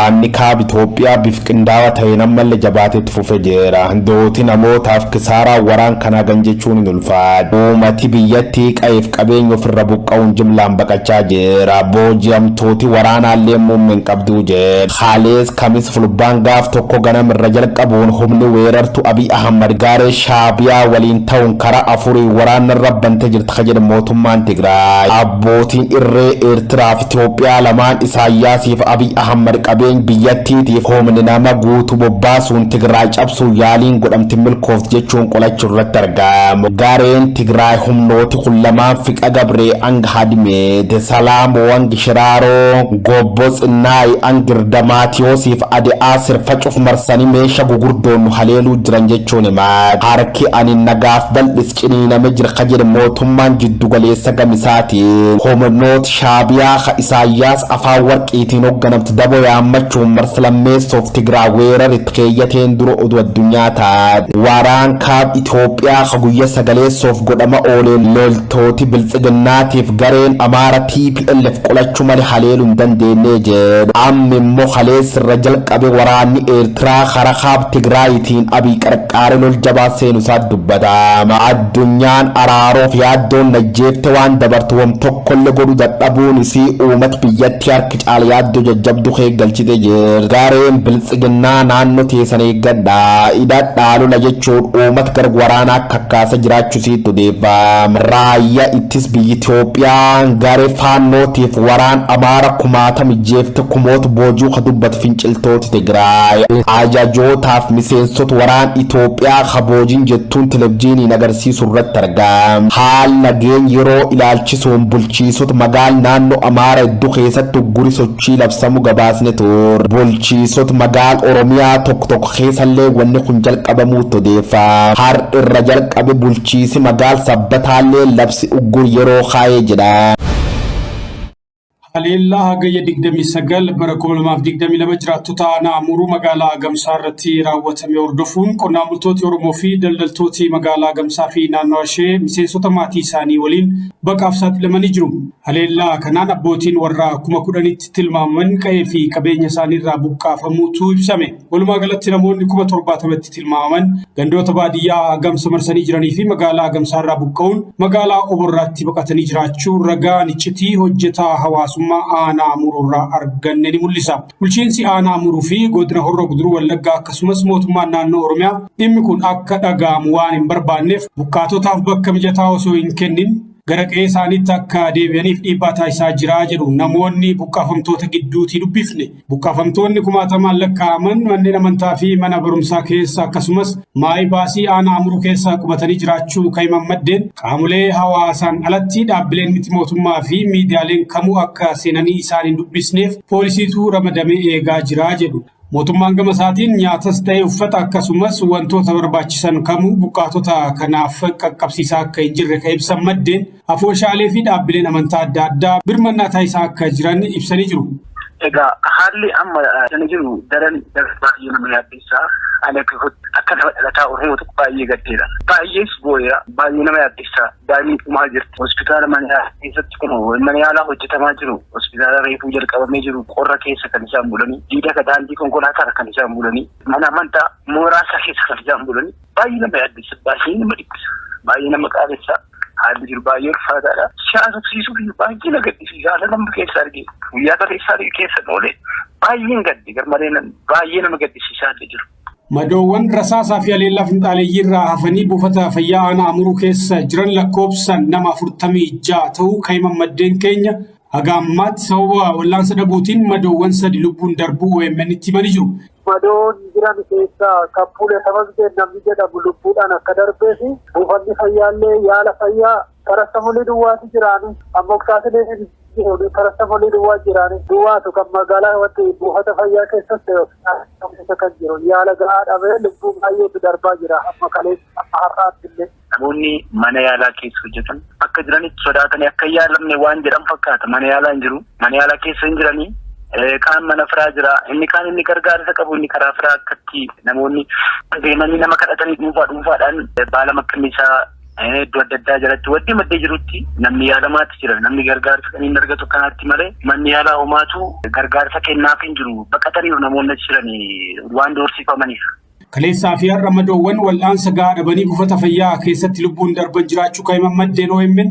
waraanni kaab Itoophiyaa bifqindaawaa ta'een ammallee jabaateetti fufee jira. Handooti namootaaf kisaaraa waraan kanaa gan jechuun hin ulfaatu. Uummati biyyattii qabeef qabeenya ofirra buqqa'uun jimlaan baqachaa jira. Booji'amtooti waraanaallee muummeen qabduu jira. Haalees kamis fulbaan gaaf tokko ganamirra jalqabuun humni weerartu Abiy Ahmad gaaree Shaabiyaa waliin ta'uun karaa afurii waraanarra bantee jirti jedhe mootummaan Tigraay. Abbootiin irree Eertiraa fi Itoophiyaa lamaan Isaayyaasiif Abiy Ahmad qabeen biyyattiitiif humni nama guutuu bobbaasuun Tigraay cabsuu yaaliin godhamti milkoofti jechuun qolachuu irratti argamu. Gaareen Tigraay humnooti kun lamaan Fiqa Gabree anga Hadimeet, Salaam wangi Shiraaroo, Gobbo Tsinnaay angir Damaatiyoosiif Adi'aa sirfacuuf marsanii meeshaa gugurdoon haleeluu jiran jechuun himaa. Harki ani nagaaf bal'is ciniiname jira jedhe mootummaan jiddu galeessa gamisaati. Humnoota Shaabiyaa ka Isaayyaas afaan warqiitiin hoogganamtu daboo yaammachuun marsalammeessoof Tigraay weeraritti keeyyateen dura oduu addunyaa taate. Waraan kaab Itoophiyaa ka guyya sagaleessoof godhama ooleen loltooti biltsiginnaatiif gareen Amaara TPLF qolachuu malee haleeluu hin dandeenye jedhu. Amma immoo haleessirra jalqabe waraanni Eertiraa karaa kaab Tigraayitiin Abiy qarqaaree lol jabaa seenusaa dubbatama. Addunyaan araaroof yaaddoon najjeefte waan dabartu wam tokkollee godhu dadhabuun isii uummata biyyattii harki caala yaaddoo jajjabdu keeggalchite jira. Gareen biltsiginnaa naannoo teessan eeggadha. Hidhadhaa lola jechuun uummata gara waraanaa kakkaasa jiraachuu sitti odeeffama. Raayyaa ittis biyyi Itoophiyaa garee faannootiif waraan Amaara kumaatama jeefte kumoota boojuu ka dubbatu finciltooti Tigraay. Ajajootaaf miseensota waraan Itoophiyaa ka boojiin jettuun televizyiiniin agarsiisu irratti argama. Haal nageen yeroo ilaalchisuun bulchiisota magaal naannoo Amaara hedduu keessatti guri sochii labsamu gabaasne ture. Bulchiisota magaal Oromiyaa tokko tokko keessallee wanni kun jalqabamuutti odeeffama. Har irra jalqabe bulchiisi magaal Sabbataallee labsi uggur yeroo kaayee jedha. Haleellaa hagayya 29 bara 2022 jiraattota naamuruu magaalaa Agamsaa irratti raawwatame hordofuun qonnaan bultooti Oromoo fi daldaltooti magaalaa Agamsaa fi naannoo ishee miseensota maatii isaanii waliin baqaaf saaxilamanii jiru. Haleellaa kanaan abbootiin warraa 10,000tti tilmaamaman qe'ee fi qabeenya isaanii irraa buqqaafamuutu ibsame. Walumaa galatti namoonni 70,000tti tilmaamaman gandoota baadiyyaa Agamsa marsanii jiranii fi magaalaa Agamsaa irraa buqqa'uun magaalaa Oborraatti baqatanii jiraachuu ragaan iccitii hojjetaa hawaasummaa aanaa mururraa arganne ni mul'isa. Bulchiinsi aanaa muruu fi godina Horroo Guduruu Wallaggaa akkasumas mootummaan naannoo Oromiyaa dhimmi kun akka dhaga'amu waan hin barbaanneef buqqaatotaaf bakka mijataa osoo hin kennin gara qe'ee isaaniitti akka deebi'aniif dhiibbaa taasisaa jira jedhu namoonni buqqaafamtoota gidduutii dubbifne. Buqqaafamtoonni kumaatamaan lakkaa'aman manneen amantaa fi mana barumsaa keessa akkasumas maayii baasii aanaa muruu keessa qubatanii jiraachuu kaiman maddeen qaamolee hawaasaan alatti dhaabbileen miti mootummaa fi miidiyaaleen kamuu akka seenanii isaan hin dubbisneef poolisiitu ramadamee eegaa jira jedhu. Mootummaan gama isaatiin nyaatas ta'ee uffata akkasumas wantoota barbaachisan kamuu buqqaatota kanaaf qaqqabsiisaa akka hin jirre kan ibsan maddeen afooshaalee fi dhaabbileen amantaa adda addaa birmannaa taasisaa akka jiran ibsanii jiru. Egaa haalli amma sana jiru daran baay'ee nama yaaddeessaa akka nama dhalataa Oromoo tokko baay'ee gaddeera. Baay'ees boo'eera. Baay'ee nama yaaddeessaa. Daa'imni dhumaa jirti. Hospitaala mana keessatti kun mana yaalaa hojjetamaa jiru. Hospitaala reefuu jalqabamee jiru qorra keessa kan isaan bulanii. Diida daandii konkolaataa kan isaan bulanii. Mana amantaa mooraa keessa kan isaan bulanii. Baay'ee nama yaaddeessa. Baay'ee nama dhibbisa. Baay'ee nama qaabessa. Haalli jiru baay'ee ulfaataadha. Siyaasa tusiisuu fi baay'ee na gaddisiisa. Haala nama keessa argee guyyaa barreessaa keessa oolee baay'een gaddi garmalee baay'ee nama gaddisiisaa jiru. Madoowwan rasaasaa fi haleellaa finxaaleeyyii irraa hafanii buufata fayyaa aanaa Amuruu keessa jiran lakkoofsaan nama 46 ta'uu kaiman maddeen keenya haga ammaatti sababa wallaansa dhabuutiin madoowwan 3 lubbuun darbuu OMN itti himanii jiru. Madoon jiran keessa kan fuudhatamas namni jedhamu lubbuudhaan akka darbee fi buufanni fayyaallee yaala fayyaa parastamoolii duwwaatu jiraani ammoktaatiin parastamoolii duwwaa jiraani duwwaatu kan magaalaa wanti buufata fayyaa keessatti kan jiru yaala gahaa dhabee lubbuu baay'eetu darbaa jira amma kaleessa amma har'aatti illee. Namoonni mana yaalaa keessa hojjetan akka jiranitti sodaatanii akka yaalamne waan jedhan fakkaata. Mana yaalaa hin jiru. Mana yaalaa keessa hin jiranii. Kaan mana firaa jira. Inni gargaarsa qabu inni karaa firaa akkatti namoonni deemanii nama kadhatanii dhuunfaadhaan baala makkanniisaa Dwadda jalatti waddi maddee jirutti namni yaadamaatti jira namni gargaarsa kan hin argatu kanaatti malee manni yaalaa homaatu gargaarsa kennaaf hin jiru baqatanii namoonni jiranii waan doorsifamaniif. Kaleessaa fi har'a madoowwan wal'aansa gahaa dhabanii buufata fayyaa keessatti lubbuun darban jiraachuu kan himan maddeen OMN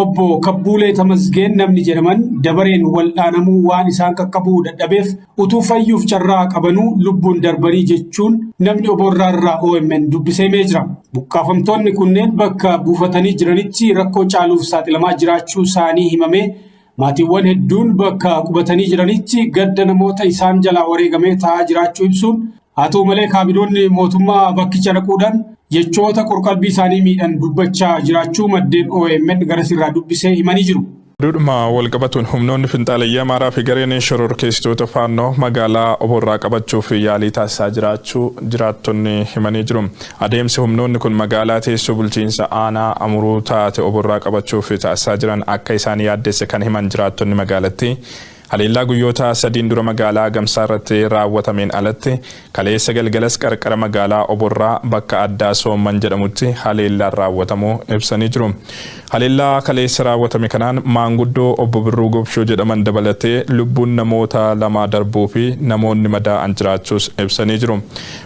obbo Kabbuulee Tamasgeen namni jedhaman dabareen wal'aanamuu waan isaan qaqqabuu dadhabeef utuu fayyuuf carraa qabanuu lubbuun darbanii jechuun namni oborraarraa OMN dubbisee jira. Buqqaafamtoonni kunneen bakka buufatanii jiranitti rakkoo caaluuf saaxilamaa jiraachuu isaanii himamee maatiiwwan hedduun bakka qubatanii jiranitti gadda namoota isaan jalaa wareegamee taa'aa jiraachuu ibsuun haa ta'u malee kaabinoonni mootummaa bakkicha dhaquudhaan jechoota qorqalbii isaanii miidhan dubbachaa jiraachuu maddeen OMN garasirraa dubbisee himanii jiru. Dhudhuma walqabatuun humnoonni finxaalayyaa Amaaraa fi gareen shororkeessitoota faannoo magaalaa Oborraa qabachuuf yaalii taasisaa jiraachuu jiraattonni himanii jiru. Adeemsi humnoonni kun magaalaa teessoo bulchiinsa aanaa Amuruu taate Oborraa qabachuuf taasisaa jiran akka isaan yaaddeesse kan himan jiraattonni magaalattii. Haleellaa guyyoota 3 dura magaalaa Gamsaa irratti raawwatameen alatti kaleessa galgalas qarqara magaalaa Oborraa bakka addaa Soomman jedhamutti haleellaan raawwatamuu ibsanii jiru. Haleellaa kaleessa raawwatame kanaan maanguddoo obbo Birruu Gobshoo jedhaman dabalatee lubbuun namoota 2 darbuu fi namoonni madaa'an jiraachuus ibsanii jiru.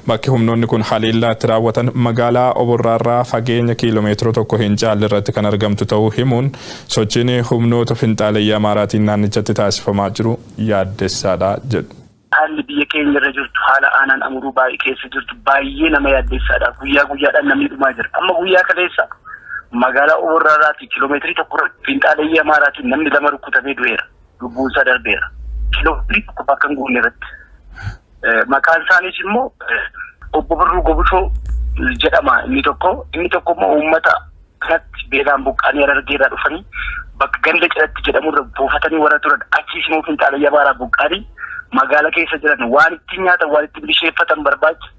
Bakki humnoonni kun haleellaa itti raawwatan magaalaa Oborraarraa fageenya kiiloomeetira 1 hin caalle irratti kan argamtu ta'uu himuun sochiin humnoota finxaalayyaa Amaaraatiin naannichatti taasifamaa jiru yaaddessaadha jedhu. Haalli biyya keenya irra jirtu haala aanaan Amuruu baay'ee keessa jirtu baay'ee nama yaaddessaadha. Guyyaa guyyaadhaan namni dhumaa jira. Amma guyyaa kaleessa magaalaa Oborraarraatti kiiloomeetirii 1 finxaalayyaa Amaaraatiin namni 2 rukkutamee du'eera. Lubbuun isaa darbeera. Kiiloomeetirii 1 bakka hin guunne irratti. Maqaan isaaniis immoo obbo Birruu Gobshoo jedhama inni tokko immoo uummata kanatti beelaan buqqaanii Harargeerraa dhufanii bakka ganda cidhatti jedhamurra buufatanii warra turan achiis immoo finxaalayyaa Amaaraa buqqaanii magaalaa keessa jiran waan itti nyaatan waan itti bisheeffatan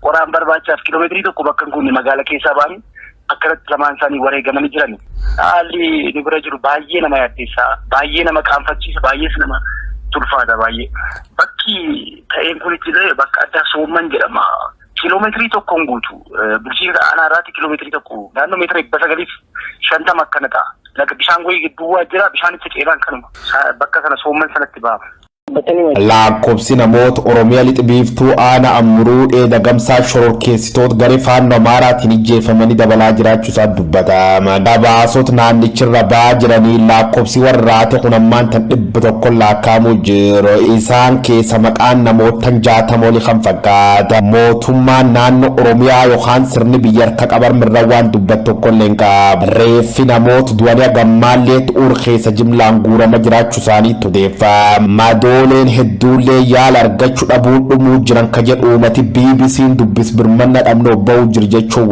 qoraan barbaachaaf kiiloomeetirii 1 bakka hin guunne magaalaa keessaa ba'anii akkanatti lamaan isaanii wareegamanii jiran. Haalli nu bira jiru baay'ee nama yaaddeessaa baay'ee nama qaanfachiisa baay'ees nama tulfaata baay'ee. Bakki ta'een kun itti bakka addaa Soomman jedhama. Kiiloomeetirii 1 guutu bulchiinsa aanaarraatti kiiloomeetirii 1 naannoo meetira 950 akkana ta'a. Laga bishaan goyi gidduu jira bishaan itti ceelaan kanuma bakka sana Soomman sanatti ba'ama. Lakkoofsi namoota Oromiyaa lixa biiftuu aanaa Amuruu dheeda Gamsaa shororkeessitoota garee faannoo Amaaraatiin ijjeeffamanii dabalaa jiraachuu isaa dubbatama. Gabaasota naannichirra ba'aa jiranii lakkoofsi warraate kun ammaan tan 100 lakkaa'amuu jiru. Isaan keessa maqaan namoota 60 olii kan fakkaata. Mootummaan naannoo Oromiyaa yookaan sirni biyya harka qaban mirra waan dubbatu tokkollee hin qabu. Reeffi namoota du'anii gammaallee xu'uur keessa jimlaan guurama jiraachuu isaanii odeeffama. Oleen hedduullee yaala argachuu dhabuun dhumuu jiran ka jedhu uummati BBC'n dubbis birmanna dhabnoo ba'uu jiru jechuun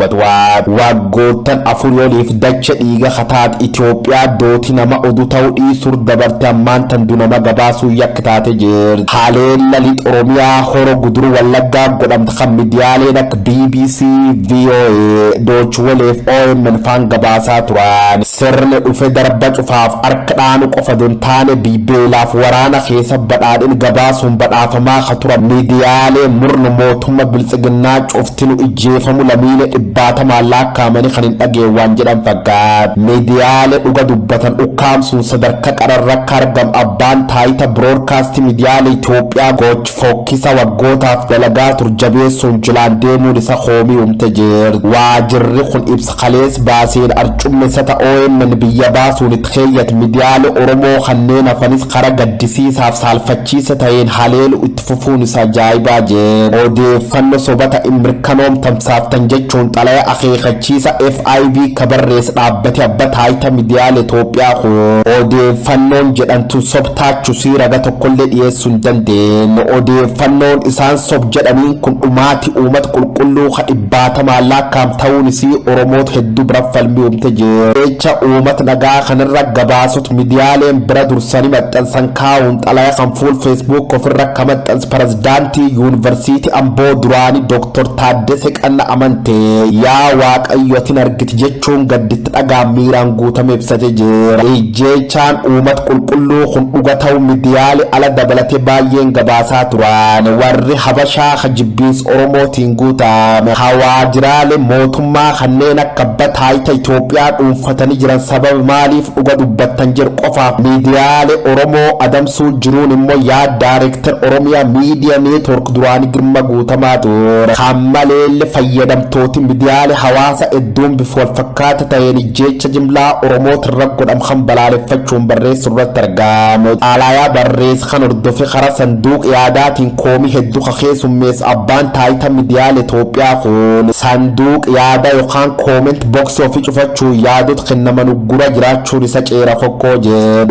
waggoottan 4 oliif dacha dhiiga kataat Itoophiyaa dootii nama oduu ta'uu dhiisuu dabarte ammaan tan dunama gabaasuu yakka taate jirti. Haleella lixa Oromiyaa horo guduruu Wallaggaa godhamte kan miidiyaaleen akka BBC, VOA, Deutsche Welle fi OMN faan gabaasaa turan. Sirni dhufe darba cufaaf harka dhaanu qofa don taane biybeelaaf waraana keessa badhaadhin gabaasuun badhaafamaa ka turan miidiyaalee murna mootummaa biltsiginnaa cuftinu ijjeefamu lamiilee 100 lakkaa'amanii kan hin dhageewwan jedhan fakkaata. Miidiyaalee dhuga dubbatan ukkaamsuun sadarkaa qararrakka argam abbaan taayita biroodkaastii miidiyaalee Itoophiyaa gochi fokkisa waggootaaf dalagaa turjabeessuun jilaan deemuun isa hoomii uumte jirti. Waajirri kun ibsa kalees baaseen arcummesata OMN biyya baasuun itti keeyyate miidiyaalee Oromoo kanneen hafanis karaa gaddisiisaaf saalfachiisa ta'een haleelu itti fufuun isa ajaa'ibaa jee. Odeeffannoo sobata mirkanoom tamsaaftan jechuun xalaya akeekachiisa FIB kabarreessa dhaabbate abba taayita miidiyaalee Itoophiyaa kun odeeffannoon jedhantu sobtaachuu si raga tokkollee dhiyeessuu hin dandeenye. Odeeffannoon isaan sob jedhaniin kun dhumaati uummata qulqulluu ka 100 lakkaa'am ta'uun isii Oromoota hedduu bira falmii uumte jee. Jecha uummata nagaa kanarra gabaasota miidiyaaleen bira dursanii maxxansan kaa'uun xalaya kan fuul Facebook ofirra kamaxxans pirezidaantii yuunivarsiitii Amboo duraanii Dr. Taaddasee Qannaa amantee yaa waaqayyotin argiti jechuun gadditti dhagaa miiraan guutame ibsatee jira. Ijjeechaan uummata qulqulluu kun dhuga ta'uu miidiyaalee ala dabalatee baay'een gabaasaa turan. Warri Habashaa hajibbiins Oromootiin guutame hawaajiraalee mootummaa kanneen akka bataayita Itoophiyaa dhuunfatanii jiran sababa maaliif dhuga dubbattan jedhu qofaaf miidiyaalee Oromoo adamsuu jiruun immoo yaa Daayirektar Oromiyaa Miidiyaa Neetwork duraanii Girmaa Guutamaa ture. Kammaleellee fayyadamtooti miidiyaalee hawaasa hedduun bifa wal fakkaata ta'een jecha jimlaa Oromootirra godham kan balaaleffachuun barreessu irratti argamu. Alayaa barreessa kan hordofe karaa sanduuq yaadaatiin koomii hedduu keessummeessa abbaan taayita miidiyaalee Itoophiyaa kun sanduuq yaada yookaan kooment boksii ofii cufachuu yaadota kennaman gura jiraachuun isa ceera fokkoo jedhu.